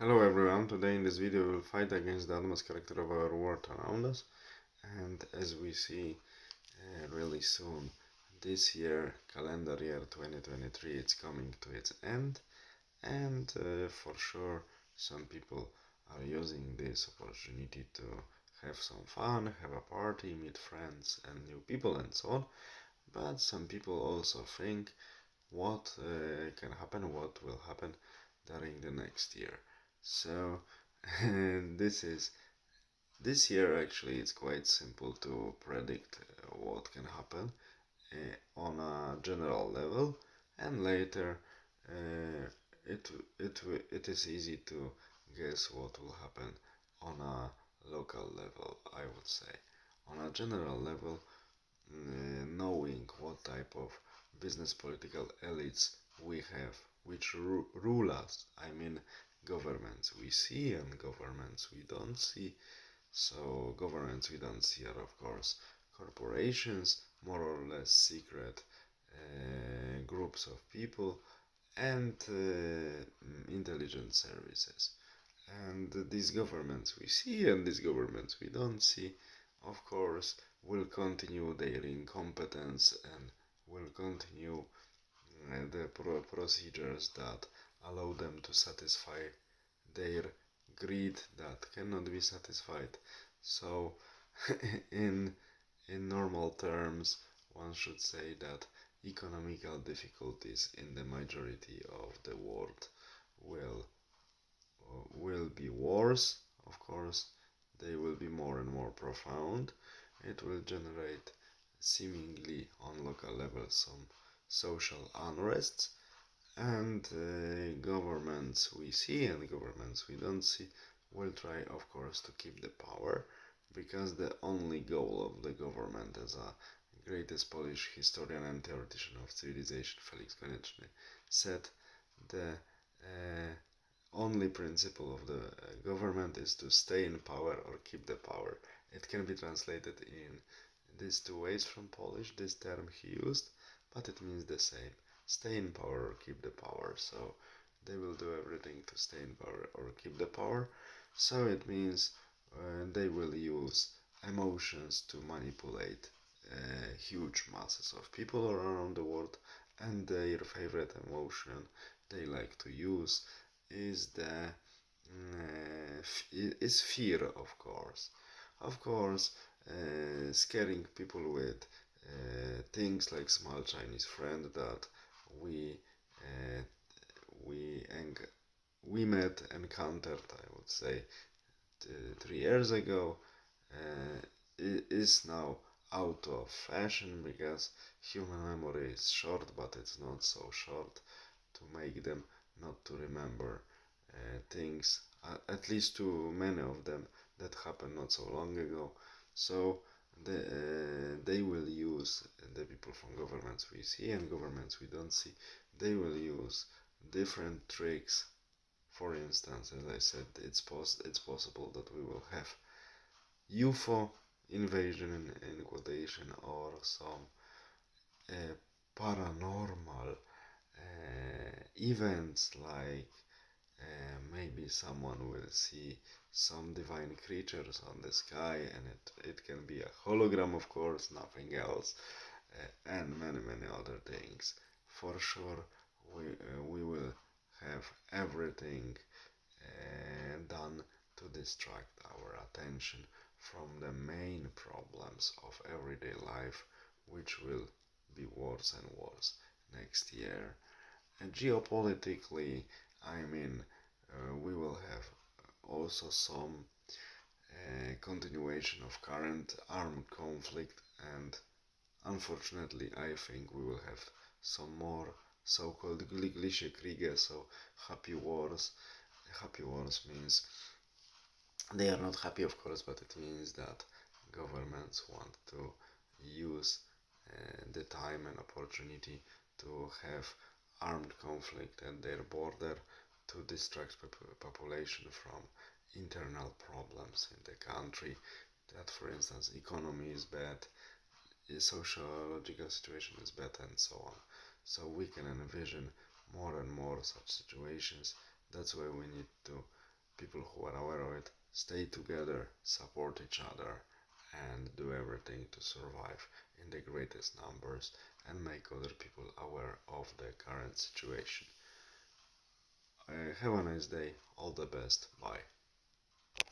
Hello everyone, today in this video we'll fight against the utmost character of our world around us, and as we see really soon, this year, calendar year 2023, it's coming to its end, and for sure some people are using this opportunity to have some fun, have a party, meet friends and new people and so on, but some people also think what can happen, what will happen during the next year. So this is this year actually it's quite simple to predict what can happen on a general level, and later uh, it is easy to guess what will happen on a local level, I would say. On a general level, knowing what type of business political elites we have, which rule us, I mean governments we see and governments we don't see. So governments we don't see are of course corporations, more or less secret groups of people, and intelligence services. And these governments we see and these governments we don't see, of course, will continue their incompetence and will continue the procedures that allow them to satisfy their greed that cannot be satisfied. So, in normal terms, one should say that economical difficulties in the majority of the world will will be worse. Of course, they will be more and more profound. It will generate seemingly on local level some social unrest, and governments we see and governments we don't see will try, of course, to keep the power, because the only goal of the government, as a greatest Polish historian and theoretician of civilization Felix Konieczny said, the only principle of the government is to stay in power or keep the power. It can be translated in these two ways from Polish, this term he used, but it means the same. Stay in power or keep the power. So they will do everything to stay in power or keep the power. So it means they will use emotions to manipulate huge masses of people around the world, and their favorite emotion they like to use is the is fear, of course. Of course, scaring people with things like small Chinese friend that we uh, we eng- we met encountered, I would say, 3 years ago, uh, is now out of fashion, because human memory is short, but it's not so short to make them not to remember things, at least too many of them that happened not so long ago. So they will use, the people from governments we see and governments we don't see, they will use different tricks. For instance, as I said, it's possible that we will have UFO invasion in quotation, or some paranormal events, like maybe someone will see some divine creatures on the sky, and it can be a hologram, of course, nothing else, and many, many other things. For sure, we will have everything done to distract our attention from the main problems of everyday life, which will be worse and worse next year. And geopolitically, I mean, we will have also some continuation of current armed conflict, and unfortunately, I think we will have some more so-called Glückliche Kriege, so happy wars. Happy wars means they are not happy, of course, but it means that governments want to use the time and opportunity to have armed conflict at their border to distract population from internal problems in the country. That, for instance, economy is bad, the sociological situation is bad, and so on. So we can envision more and more such situations. That's why we need to people who are aware of it, stay together, support each other, and do everything to survive in the greatest numbers and make other people aware of the current situation. Have a nice day, all the best, bye.